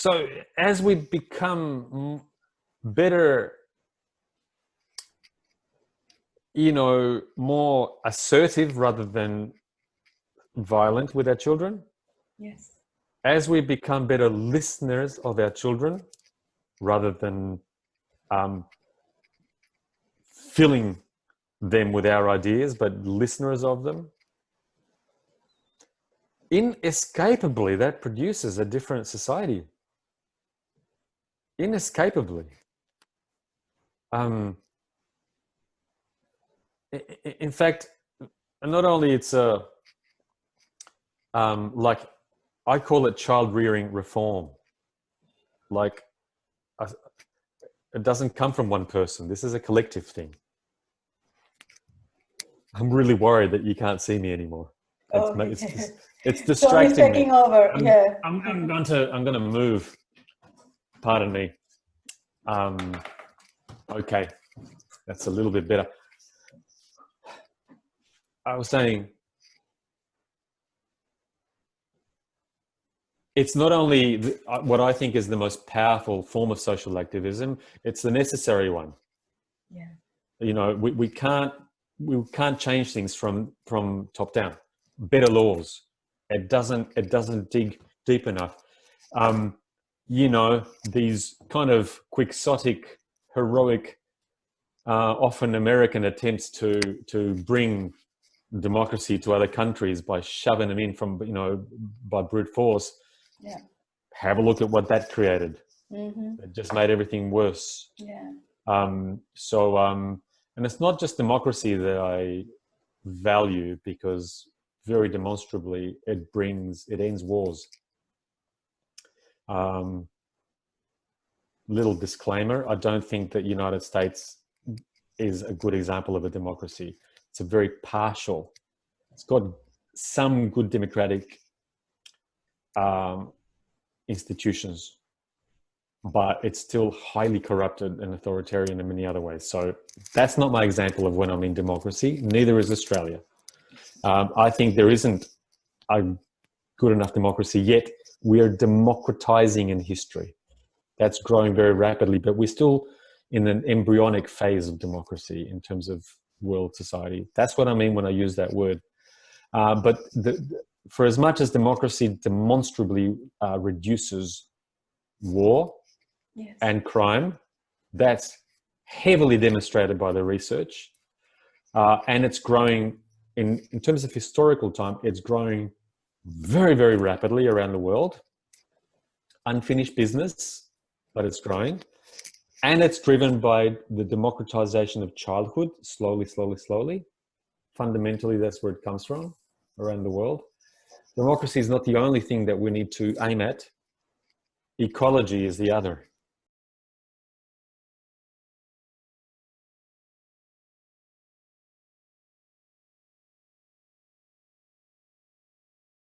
So as we become better, more assertive rather than violent with our children, Yes. as we become better listeners of our children rather than filling them with our ideas, but listeners of them, inescapably that produces a different society. Inescapably. In fact, not only it's like I call it child rearing reform. Like it doesn't come from one person. This is a collective thing. I'm really worried that you can't see me anymore. It's distracting John is taking over. I'm going to move. Pardon me. Okay, that's a little bit better. I was saying, it's not only what I think is the most powerful form of social activism, it's the necessary one. Yeah. We can't change things from top down. Better laws. It doesn't dig deep enough. These kind of quixotic, heroic, often American attempts to bring democracy to other countries by shoving them in from, by brute force. Yeah. Have a look at what that created. Mm-hmm. It just made everything worse. Yeah. And it's not just democracy that I value, because very demonstrably it ends wars. Little disclaimer, I don't think that United States is a good example of a democracy. It's a very partial. It's got some good democratic institutions, but it's still highly corrupted and authoritarian in many other ways. So that's not my example of when I'm in democracy. Neither is Australia. I think there isn't a good enough democracy yet. We are democratizing in history. That's growing very rapidly, but we're still in an embryonic phase of democracy in terms of world society. That's what I mean when I use that word. But for as much as democracy demonstrably reduces war, yes, and crime, that's heavily demonstrated by the research. And it's growing, in terms of historical time, it's growing very, very rapidly around the world. Unfinished business, but it's growing. And it's driven by the democratization of childhood, slowly, slowly, slowly. Fundamentally, that's where it comes from around the world. Democracy is not the only thing that we need to aim at. Ecology is the other.